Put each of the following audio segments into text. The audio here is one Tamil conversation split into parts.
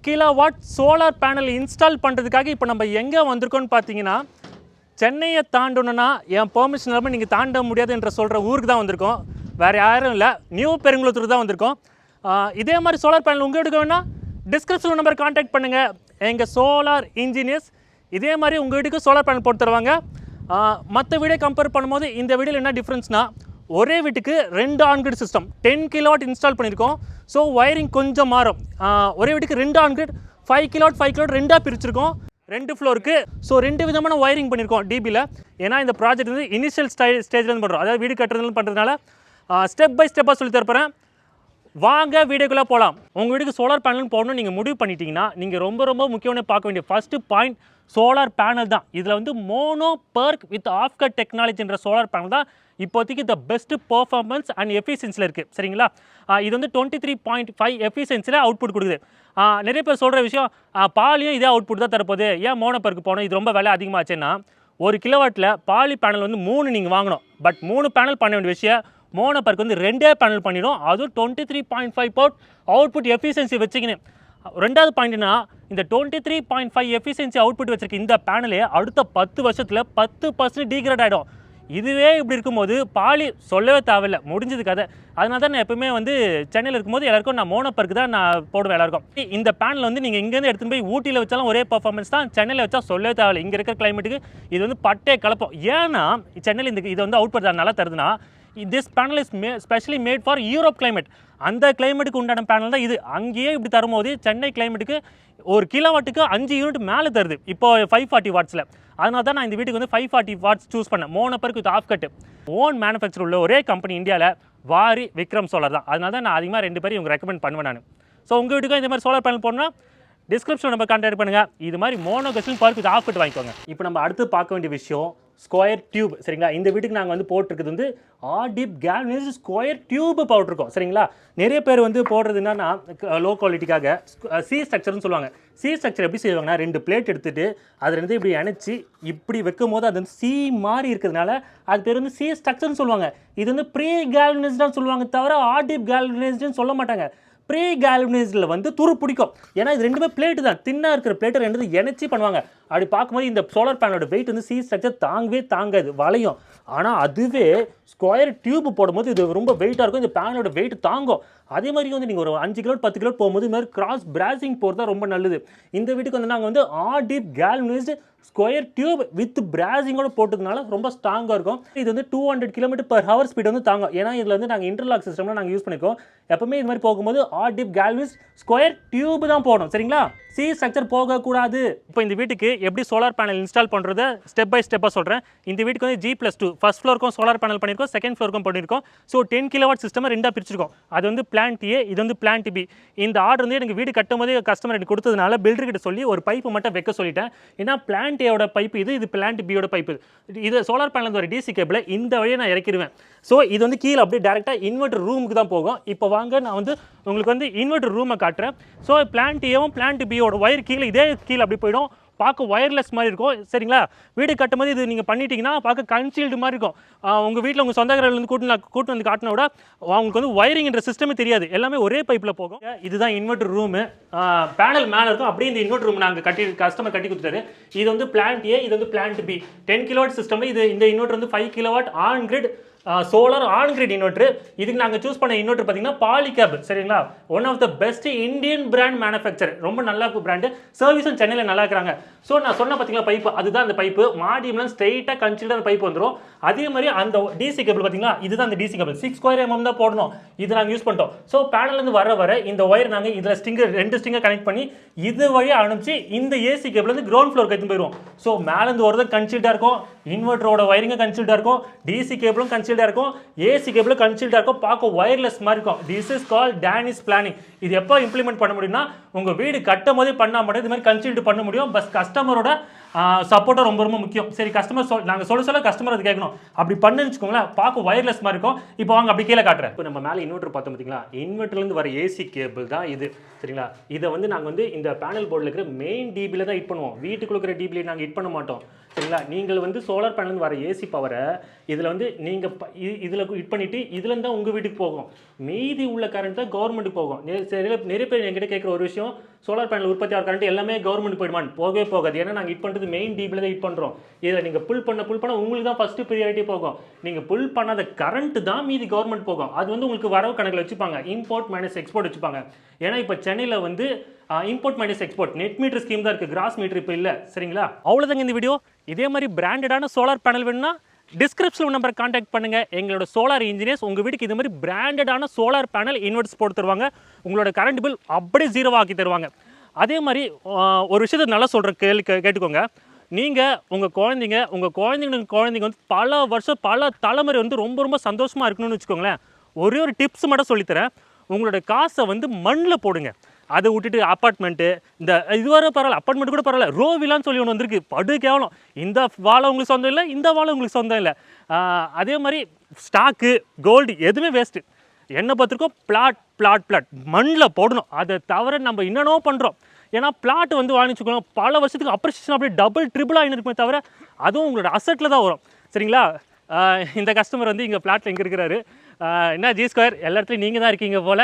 கிலோவாட் சோலார் பேனல் இன்ஸ்டால் பண்ணுறதுக்காக இப்போ நம்ம எங்கே வந்திருக்கோம்னு பார்த்தீங்கன்னா, சென்னையை தாண்டணும்னா என் பெர்மிஷன் இல்லாமல் நீங்கள் தாண்ட முடியாதுன்ற சொல்கிற ஊருக்கு தான் வந்திருக்கோம். வேறு யாரும் இல்லை, நியூ பெருங்குளத்தூர் தான் வந்திருக்கோம். இதே மாதிரி சோலார் பேனல் உங்கள் வீட்டுக்கு வேணால் டிஸ்கிரிப்ஷன் நம்பர் கான்டாக்ட் பண்ணுங்கள். எங்கள் சோலார் இன்ஜினியர்ஸ் இதே மாதிரி உங்கள் வீட்டுக்கு சோலார் பேனல் போட்டு தருவாங்க. மற்ற வீடியோ கம்பேர் பண்ணும்போது இந்த வீடியோவில் என்ன டிஃப்ரென்ஸ்னால், ஒரே வீட்டுக்கு 2 ஆன்கிரிட் சிஸ்டம் 10 கிலோவாட் இன்ஸ்டால் பண்ணியிருக்கோம். ஸோ ஒயரிங் கொஞ்சம் மாறும். ஒரே வீட்டுக்கு 2 ஆன்கிரிட் 5 கிலோவாட் ரெண்டாக பிரிச்சிருக்கோம் 2 ஃப்ளோருக்கு. ஸோ 2 விதமான ஒயரிங் பண்ணியிருக்கோம் டிபியில். ஏன்னா இந்த ப்ராஜெக்ட் வந்து இனிஷியல் ஸ்டேஜ்லேருந்து பண்ணுறோம், அதாவது வீடு கட்டுறதுன்னு பண்ணுறதுனால ஸ்டெப் பை ஸ்டெப்பாக சொல்லி தரப்போகிறேன். வாங்க வீடியோக்குள்ளே போகலாம். உங்கள் வீட்டுக்கு சோலார் பேனல் போடணும்னு நீங்கள் முடிவு பண்ணிட்டீங்கன்னா, நீங்கள் ரொம்ப முக்கியமான பார்க்க வேண்டிய ஃபஸ்ட்டு பாயிண்ட் சோலார் பேனல் தான். இதில் வந்து mono PERC with half cut டெக்னாலஜின்ற சோலார் பேனல் தான் இப்போதைக்கு த பெஸ்ட் பர்ஃபார்மன்ஸ் அண்ட் எஃபிஷியன்சியில் இருக்குது. சரிங்களா? இது வந்து 23.5 எஃபிஷியன்சியில் அவுட்புட் கொடுக்குது. நிறைய பேர் சொல்கிற விஷயம், பாலியும் இதே அவுட்புட் தான் தரப்போகுது, ஏன் மோனோ பெர்க்கு போகணும், இது ரொம்ப விலை அதிகமாச்சுன்னா, 1 கிலோவாட்டில் பாலி பேனல் வந்து 3 நீங்கள் வாங்கணும். பட் 3 பேனல் பண்ண வேண்டிய விஷயம், மோனோ பெர்க் வந்து 2 பேனல் பண்ணிடும். அதுவும் 23.5 அவுட்புட் எஃபிஷியன்சி வச்சுக்கின்னு. ரெண்டாவது பாயிண்ட்னா, இந்த 23.5 எஃபிஷியன்சி அவுட்புட் வச்சிருக்க இந்த பேனலே அடுத்த 10 வருஷத்தில் 10% டீக்ரேட் ஆகிடும். இதுவே இப்படி இருக்கும்போது பாலி சொல்லவே தேவையில்லை, முடிஞ்சது கதை. அதனால தான் நான் எப்பவுமே வந்து சென்னையில் இருக்கும்போது எல்லாருக்கும் நான் மோனோ பெர்க் தான் நான் போடுவேன் எல்லாருக்கும். இந்த பேனல் வந்து நீங்கள் இங்கேருந்து எடுத்துகிட்டு போய் ஊட்டியில் வச்சாலும் ஒரே பர்ஃபார்மன்ஸ் தான், சென்னையில் வச்சா சொல்லவே தேவையில்லை. இங்கே இருக்கிற கிளைமேட்டுக்கு இது வந்து பட்டே கலப்போம். ஏன்னா சென்னையில் இதை வந்து அவுட்புட் நல்லா தருதுன்னா, this panel is specially made for Europe climate. அந்த கிளைமேட்டுக்கு உண்டான பேனல் தான் இது. அங்கேயே இப்படி தரும்போது சென்னை கிளைமேட்டுக்கு 1 கிலோவாட்டுக்கு 5 யூனிட் மேலே தருது இப்போ 540 வாட்ஸில். அதனால தான் நான் இந்த வீட்டுக்கு வந்து 540 வாட்ஸ் சூஸ் பண்ணேன். Mono PERC with half cut. Own manufacture உள்ள ஒரே கம்பெனி இந்தியாவில் வாரி விக்ரம் சோலார் தான். அதனால தான் நான் அதிகமாக 2 பேரும் இவங்க ரெக்கமெண்ட் பண்ணுவேன் நான். ஸோ உங்கள் வீட்டுக்கும் இந்த மாதிரி சோலார் பேனல் போடணும்னா டிஸ்கிரிப்ஷன் நம்ம கான்டாக்ட் பண்ணுங்கள். இது மாதிரி மோனோ கஸ்டில் பெர்க் வித் ஆஃப் கட் வாங்கிக்கோங்க. இப்போ நம்ம அடுத்து பார்க்க வேண்டிய விஷயம் ஸ்கொயர் டியூப். சரிங்களா? இந்த வீட்டுக்கு நாங்கள் வந்து போட்டிருக்குது வந்து ஆர்டிப் கேல்வனைஸ்டு ஸ்கொயர் டியூப் போட்டிருக்கோம். சரிங்களா? நிறைய பேர் வந்து போடுறது என்னன்னா, லோ குவாலிட்டிக்காக சி ஸ்ட்ரக்சர்னு சொல்லுவாங்க. சி ஸ்ட்ரக்சர் எப்படி செய்வாங்கன்னா, 2 பிளேட் எடுத்துகிட்டு அதில் இருந்து இப்படி அணைச்சி இப்படி வைக்கும் போது அது வந்து சி மாதிரி இருக்கிறதுனால அது பேர் வந்து சி ஸ்ட்ரக்சர்னு சொல்லுவாங்க. இது வந்து ப்ரீ கேல்வனைஸ்டான்னு சொல்லுவாங்க, தவிர ஆர்டிப் கேல்வனைஸ்டுன்னு சொல்ல மாட்டாங்க. ப்ரீ கேல்வனைஸ்டில் வந்து துரு பிடிக்கும். ஏன்னா இது 2மே பிளேட்டு தான், தின்னாக இருக்கிற பிளேட்டை 2 இணைச்சி பண்ணுவாங்க. அப்படி பார்க்கும்போது இந்த சோலார் பேனலோட வெயிட் வந்து சி ஸ்ட்ரக்சர் தாங்கவே தாங்காது, வளையும். ஆனால் அதுவே ஸ்கொயர் டியூப் போடும்போது இது ரொம்ப வெயிட்டாக இருக்கும், இந்த பேனலோட வெயிட் தாங்கும். அதே மாதிரி வந்து நீங்கள் ஒரு 5 கிலோ 10 கிலோ போகும்போது இது மாதிரி கிராஸ் பிராசிங் போகிறது தான் ரொம்ப நல்லது. இந்த வீட்டுக்கு வந்து நாங்கள் வந்து ஆர்டிப் கேல்வனைஸ்டு ஸ்கொயர் டியூப் வித் பிராசிங்கோட போட்டதுனால ரொம்ப ஸ்ட்ராங்காக இருக்கும். இது வந்து 200 km/h ஸ்பீட் வந்து தாங்கும். ஏன்னா இதில் வந்து நாங்கள் இன்டர்லாக் சிஸ்டம்லாம் நாங்கள் யூஸ் பண்ணியிருக்கோம். எப்பவுமே இது மாதிரி போகும்போது ஆர்டிப் கேல்வனைஸ்டு ஸ்கொயர் டியூப் தான் போடணும். சரிங்களா? சி ஸ்ட்ரக்சர் போகக்கூடாது. இப்போ இந்த வீட்டுக்கு எப்படி சோலார் பேனல் இன்ஸ்டால் பண்ணுறது ஸ்டெப் பை ஸ்டெப்பாக சொல்கிறேன். இந்த வீட்டுக்கு வந்து G+2 ஃபர்ஸ்ட் ஃப்ளோருக்கும் சோலார் பேனல் பண்ணியிருக்கோம், செகண்ட் ஃப்ளோருக்கும் பண்ணியிருக்கோம். ஸோ 10 கிலோவாட் சிஸ்டம் 2ஆக பிரிச்சிருக்கோம். அது வந்து பிளான்ட் ஏ, இது வந்து பிளான்ட் பி. இந்த ஆர்டர் வந்து எனக்கு வீடு கட்டும் போதே கஸ்டமர் எனக்கு கொடுத்ததுனால பில்டர்கிட்ட சொல்லி ஒரு பைப்பு மட்டும் வைக்க சொல்லிட்டேன். ஏன்னா பிளான்ட் ஏயோட பைப்பு இது பிளான்ட் பியோட பைப்பு. இது சோலார் பேனல் ஒரு டிசி கேபிளை இந்த வழியை நான் இறக்கிடுவேன். ஸோ இது வந்து கீழே அப்படியே டேரெக்டாக இன்வெர்டர் ரூமுக்கு தான் போகும். இப்போ வாங்க நான் வந்து உங்களுக்கு வந்து இன்வெர்டர் ரூமை காட்டுறேன். ஸோ பிளான்ட் ஏவும் பிளான்ட் பியோட ஒயர் கீழே இதே கீழே அப்படி போயிடும், பார்க்க ஒயர்லெஸ் மாதிரி இருக்கும். சரிங்களா? வீடு கட்டும் போது இது நீங்கள் பண்ணிட்டீங்கன்னா பார்க்க கன்சீல்டு மாதிரி இருக்கும். உங்கள் வீட்டில் உங்கள் சொந்தக்காரர்லேருந்து கூட்டு வந்து காட்டின விட அவங்களுக்கு வந்து ஒயரிங்ன்ற சிஸ்டமே தெரியாது, எல்லாமே ஒரே பைப்பில் போகும். இதுதான் இன்வெர்டர் ரூமு. பேனல் மேலே இருக்கும். அப்படியே இந்த இன்வெர்டர் ரூம் நாங்கள் கஸ்டமர் கட்டி கொடுத்துட்டாரு. இது வந்து பிளான்ட் ஏ, இது வந்து பிளான்ட் பி. 10 kilowatt system. இது இந்த இன்வெர்டர் வந்து 5 kilowatt on grid solar on grid inverter. இதுக்கு நாங்கள் சூஸ் பண்ண இன்வெர்டர் பார்த்தீங்கன்னா பாலிகேப். சரிங்களா? One of the best Indian brand manufacture. ரொம்ப நல்லா இருக்கும் பிராண்டு. சர்வீஸும் சென்னையில் நல்லா இருக்கிறாங்க. ஸோ நான் சொன்ன பார்த்தீங்களா பைப்பு, அதுதான் அந்த பைப்பு. மாடியம்லாம் ஸ்ட்ரெயிட்டாக கன்சில்டாக அந்த பைப் வந்துடும். அதே மாதிரி அந்த டிசி கேபிள் பார்த்தீங்களா, இதுதான் அந்த டிசி கேபிள். 6² தான் போடணும். இது நாங்கள் யூஸ் பண்ணிட்டோம். ஸோ பேனல்லேருந்து வர இந்த ஒயர் நாங்கள் இதில் ஸ்டிங்கர் 2 ஸ்டிங்கர் கனெக்ட் பண்ணி இது வழியாக அனுப்பிச்சு இந்த ஏசி கேபிள் வந்து கிரவுண்ட் ஃப்ளோருக்கு எடுத்து போயிடுவோம். ஸோ மேலேருந்து வரது கன்சில்டாக இருக்கும், இன்வெர்டரோட ஒயரிங்கும் கன்சில்டாக இருக்கும், டிசி கேபிளும் கன்சில்டாக இருக்கும், ஏசி கேபிளும் கன்சில்டாக இருக்கும், பார்க்க ஒயர்லெஸ் மாதிரி இருக்கும். This is call Danish planning. இது எப்போ இம்ப்ளிமெண்ட் பண்ண முடியும்னா, உங்கள் வீடு கட்டும் போதே பண்ணால் மட்டும் இது மாதிரி கன்சில்டு பண்ண முடியும். பஸ் கஸ்டமரோட சப்போர்ட்டாக ரொம்ப முக்கியம். சரி, கஸ்டமர் நாங்கள் சொல்ல கஸ்டமர் அது கேட்கணும். அப்படி பண்ணுன்னு வச்சுக்கோங்களேன், பார்க்க ஒயர்லெஸ் மாதிரி இருக்கும். இப்போ வாங்க அப்படி கீழே காட்டுறேன். இப்போ நம்ம மேலே இன்வெர்டர் பார்த்தோம் பார்த்தீங்களா, இன்வெர்டர்லேருந்து வர ஏசி கேபிள் தான் இது. சரிங்களா? இதை வந்து நாங்கள் வந்து இந்த பேனல் போர்டில் இருக்கிற மெயின் டிபியில் தான் ஹிட் பண்ணுவோம். வீட்டுக்குள்ள இருக்கிற டிபியில் நாங்கள் ஹிட் பண்ண மாட்டோம். சரிங்களா? நீங்கள் வந்து சோலார் பேனல் வர ஏசி பவரை இதில் வந்து நீங்கள் இதில் ஹிட் பண்ணிவிட்டு இதுலேருந்து தான் உங்கள் வீட்டுக்கு போகும். மீதி உள்ள கரண்ட் தான் கவர்மெண்ட்டுக்கு போகும். நிறைய பேர் என்கிட்ட கேட்குற ஒரு விஷயம், சோலார் பேனல் உற்பத்தி ஆகிற கரண்ட் எல்லாமே கவர்மெண்ட் போயிடுமான்னு. போகவே போகாது. ஏன்னா நாங்கள் ஹிட் பண்ணுறது மெயின் டிபியில் தான் ஹிட் பண்ணுறோம். இதில் நீங்கள் புல் பண்ண உங்களுக்கு தான் ஃபஸ்ட்டு ப்ரியாரிட்டி போகும். நீங்கள் புல் பண்ணாத கரண்ட் தான் மீதி கவர்மெண்ட் போகும். அது வந்து உங்களுக்கு வரவு கணக்கில் வச்சுப்பாங்க, இம்போர்ட் மைனஸ் எக்ஸ்போர்ட் வச்சுப்பாங்க. ஏன்னா இப்போ சென்னையில் வந்து import minus export net metre scheme தான் இருக்குது, கிராஸ் மீட்டர் இப்போ இல்லை. சரிங்களா? அவ்வளோதாங்க இந்த வீடியோ. இதே மாதிரி பிராண்டடான சோலார் பேனல் வேணும்னா டிஸ்கிரிப்ஷன் நம்பரை காண்டாக்ட் பண்ணுங்கள். எங்களோட சோலார் இன்ஜினியர்ஸ் உங்கள் வீட்டுக்கு இது மாதிரி பிராண்டடான சோலார் பேனல் இன்வெர்ட்ஸ் போட்டு தருவாங்க. உங்களோட கரண்ட் பில் அப்படியே ஜீரோவாக்கி தருவாங்க. அதே மாதிரி ஒரு விஷயத்தை நல்லா சொல்கிற கேட்டுக்கோங்க. நீங்கள் உங்கள் குழந்தைங்க வந்து பல வருஷம் பல தலைமுறை வந்து ரொம்ப ரொம்ப சந்தோஷமாக இருக்கணும்னு வச்சுக்கோங்களேன். ஒரே ஒரு டிப்ஸ் மட்டும் சொல்லித்தரேன். உங்களோட காசை வந்து மண்ணில் போடுங்க. அதை விட்டுட்டு அப்பார்ட்மெண்ட்டு இந்த இது வர பரவாயில்ல, அப்பார்ட்மெண்ட் கூட பரவாயில்ல, ரோ வில்லான்னு சொல்லி ஒன்று வந்திருக்கு, படு கேவலம். இந்த வாழை உங்களுக்கு சொந்தம் இல்லை, இந்த வாழை உங்களுக்கு சொந்தம் இல்லை. அதே மாதிரி ஸ்டாக்கு கோல்டு எதுவுமே வேஸ்ட்டு. என்ன பார்த்துருக்கோம், பிளாட் மண்ணில் போடணும். அதை தவிர நம்ம என்னென்னோ பண்ணுறோம். ஏன்னா பிளாட் வந்து வாங்கிச்சுக்கணும், பல வருஷத்துக்கு அப்ரிசியேஷன் அப்படியே டபுள் ட்ரிபிள் ஆகின்னு இருக்குமே தவிர அதுவும் உங்களோட அசட்டில் தான் வரும். சரிங்களா? இந்த கஸ்டமர் வந்து இங்கே பிளாட்டில் எங்கே இருக்கிறாரு, என்ன ஜி ஸ்கொயர் எல்லா இடத்துலையும் நீங்கள் தான் இருக்கீங்க போல்.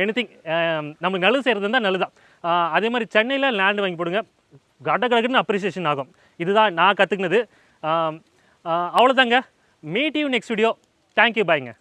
எனிதிங் நமக்கு நல்லது செய்கிறது இருந்தால் நல்லதுதான். அதே மாதிரி சென்னையில் லேண்டு வாங்கி போடுங்க, கடகடன்னு அப்ரிசியேஷன் ஆகும். இதுதான் நான் கற்றுக்கினது. அவ்வளோதாங்க. Meet you next video. Thank you, பாய்ங்க.